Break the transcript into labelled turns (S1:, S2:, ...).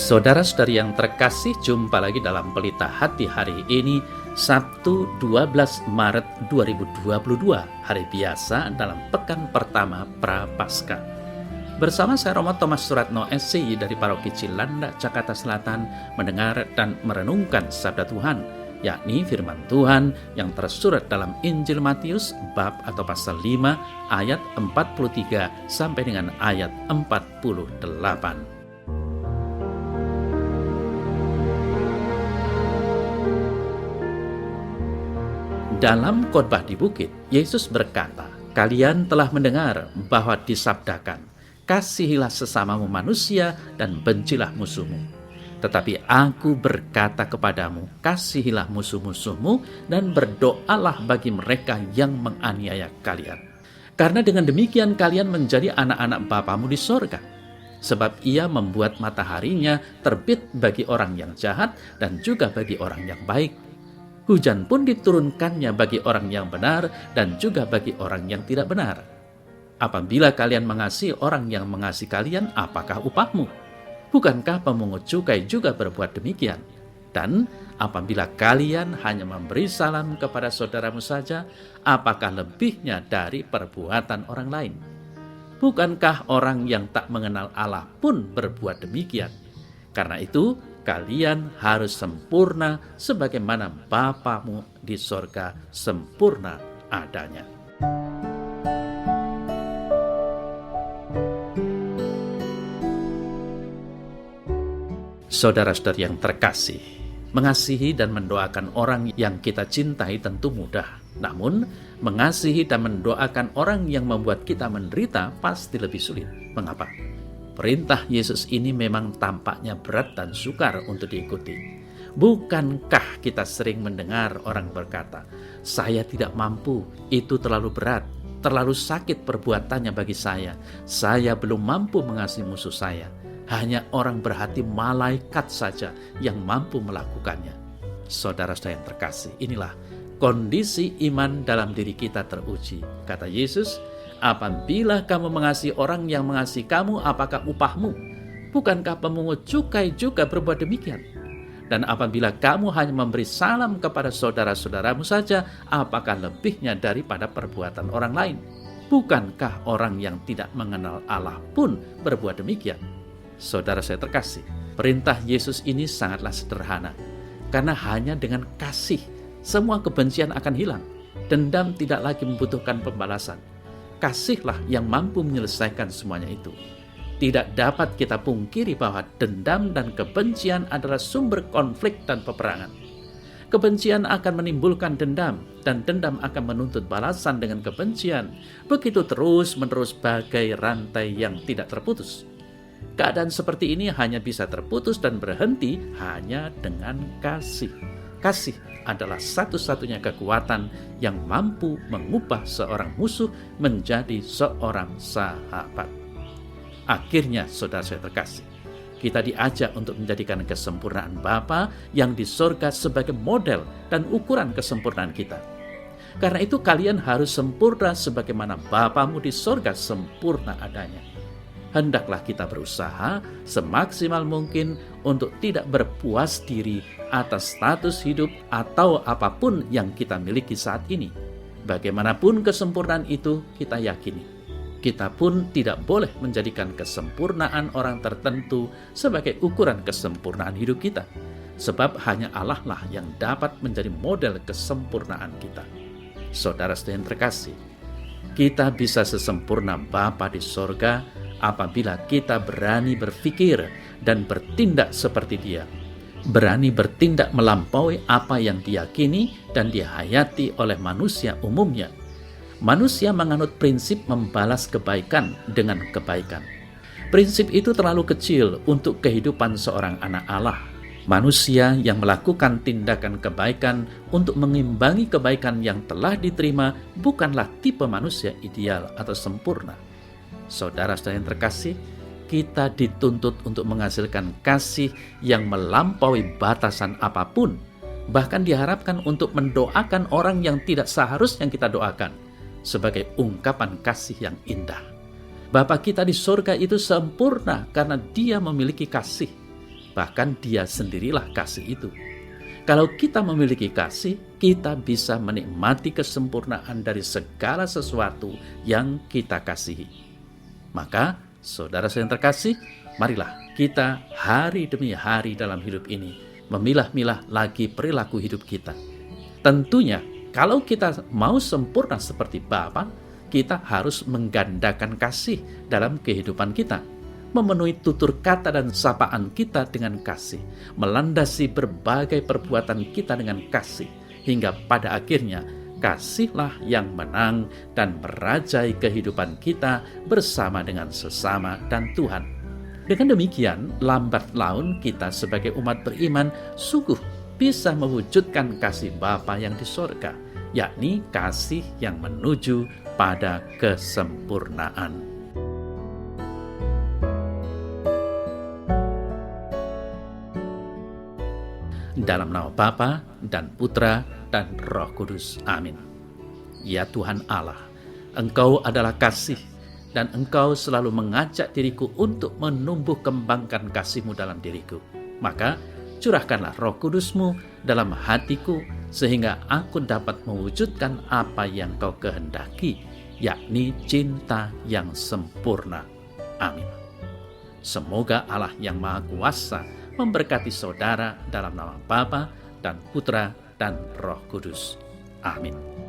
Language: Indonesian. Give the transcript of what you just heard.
S1: Saudara-saudari yang terkasih, jumpa lagi dalam Pelita Hati hari ini, Sabtu 12 Maret 2022, hari biasa dalam pekan pertama Prapaskah. Bersama saya Romo Thomas Suratno SCI dari Paroki Cilandak, Jakarta Selatan, mendengar dan merenungkan sabda Tuhan, yakni firman Tuhan yang tersurat dalam Injil Matius bab atau pasal 5 ayat 43 sampai dengan ayat 48. Dalam khotbah di bukit, Yesus berkata, "Kalian telah mendengar bahwa disabdakan, kasihilah sesamamu manusia dan bencilah musuhmu. Tetapi aku berkata kepadamu, kasihilah musuh-musuhmu dan berdoalah bagi mereka yang menganiaya kalian. Karena dengan demikian kalian menjadi anak-anak Bapamu di sorga. Sebab ia membuat mataharinya terbit bagi orang yang jahat dan juga bagi orang yang baik. Hujan pun diturunkannya bagi orang yang benar dan juga bagi orang yang tidak benar. Apabila kalian mengasihi orang yang mengasihi kalian, apakah upahmu? Bukankah pemungut cukai juga berbuat demikian? Dan apabila kalian hanya memberi salam kepada saudaramu saja, apakah lebihnya dari perbuatan orang lain? Bukankah orang yang tak mengenal Allah pun berbuat demikian? Karena itu, kalian harus sempurna sebagaimana Bapamu di sorga sempurna adanya." Saudara-saudari yang terkasih, mengasihi dan mendoakan orang yang kita cintai tentu mudah. Namun, mengasihi dan mendoakan orang yang membuat kita menderita pasti lebih sulit. Mengapa? Perintah Yesus ini memang tampaknya berat dan sukar untuk diikuti. Bukankah kita sering mendengar orang berkata, "Saya tidak mampu, itu terlalu berat, terlalu sakit perbuatannya bagi saya belum mampu mengasihi musuh saya. Hanya orang berhati malaikat saja yang mampu melakukannya." Saudara-saudara yang terkasih, inilah kondisi iman dalam diri kita teruji. Kata Yesus, "Apabila kamu mengasihi orang yang mengasihi kamu, apakah upahmu? Bukankah pemungut cukai juga berbuat demikian? Dan apabila kamu hanya memberi salam kepada saudara-saudaramu saja, apakah lebihnya daripada perbuatan orang lain? Bukankah orang yang tidak mengenal Allah pun berbuat demikian?" Saudara saya terkasih, perintah Yesus ini sangatlah sederhana. Karena hanya dengan kasih, semua kebencian akan hilang. Dendam tidak lagi membutuhkan pembalasan. Kasihlah yang mampu menyelesaikan semuanya itu. Tidak dapat kita pungkiri bahwa dendam dan kebencian adalah sumber konflik dan peperangan. Kebencian akan menimbulkan dendam, dan dendam akan menuntut balasan dengan kebencian. Begitu terus-menerus bagai rantai yang tidak terputus. Keadaan seperti ini hanya bisa terputus dan berhenti hanya dengan kasih. Kasih adalah satu-satunya kekuatan yang mampu mengubah seorang musuh menjadi seorang sahabat. Akhirnya, saudara saya terkasih, kita diajak untuk menjadikan kesempurnaan Bapa yang di sorga sebagai model dan ukuran kesempurnaan kita. Karena itu kalian harus sempurna sebagaimana Bapamu di sorga sempurna adanya. Hendaklah kita berusaha semaksimal mungkin untuk tidak berpuas diri atas status hidup atau apapun yang kita miliki saat ini. Bagaimanapun kesempurnaan itu kita yakini, kita pun tidak boleh menjadikan kesempurnaan orang tertentu sebagai ukuran kesempurnaan hidup kita. Sebab hanya Allah lah yang dapat menjadi model kesempurnaan kita. Saudara-saudara yang terkasih, kita bisa sesempurna Bapa di sorga apabila kita berani berpikir dan bertindak seperti Dia. Berani bertindak melampaui apa yang diyakini dan dihayati oleh manusia umumnya. Manusia menganut prinsip membalas kebaikan dengan kebaikan. Prinsip itu terlalu kecil untuk kehidupan seorang anak Allah. Manusia yang melakukan tindakan kebaikan untuk mengimbangi kebaikan yang telah diterima bukanlah tipe manusia ideal atau sempurna. Saudara-saudara yang terkasih, kita dituntut untuk menghasilkan kasih yang melampaui batasan apapun. Bahkan diharapkan untuk mendoakan orang yang tidak seharusnya kita doakan, sebagai ungkapan kasih yang indah. Bapa kita di surga itu sempurna karena Dia memiliki kasih. bahkan Dia sendirilah kasih itu. Kalau kita memiliki kasih, kita bisa menikmati kesempurnaan dari segala sesuatu yang kita kasihi. Maka, saudara yang terkasih, marilah kita hari demi hari dalam hidup ini memilah-milah lagi perilaku hidup kita. Tentunya, kalau kita mau sempurna seperti Bapa, kita harus menggandakan kasih dalam kehidupan kita, memenuhi tutur kata dan sapaan kita dengan kasih, melandasi berbagai perbuatan kita dengan kasih, hingga pada akhirnya kasihlah yang menang dan merajai kehidupan kita bersama dengan sesama dan Tuhan. Dengan demikian, lambat laun kita sebagai umat beriman sungguh bisa mewujudkan kasih Bapa yang di sorga, yakni kasih yang menuju pada kesempurnaan. Dalam nama Bapa dan Putra dan Roh Kudus. Amin. Ya Tuhan Allah, Engkau adalah kasih, dan Engkau selalu mengajak diriku untuk menumbuh kembangkan kasih-Mu dalam diriku. Maka curahkanlah Roh Kudus-Mu dalam hatiku, sehingga aku dapat mewujudkan apa yang Kau kehendaki, yakni cinta yang sempurna. Amin. Semoga Allah yang Maha Kuasa memberkati saudara dalam nama Bapa dan Putra dan Roh Kudus. Amin.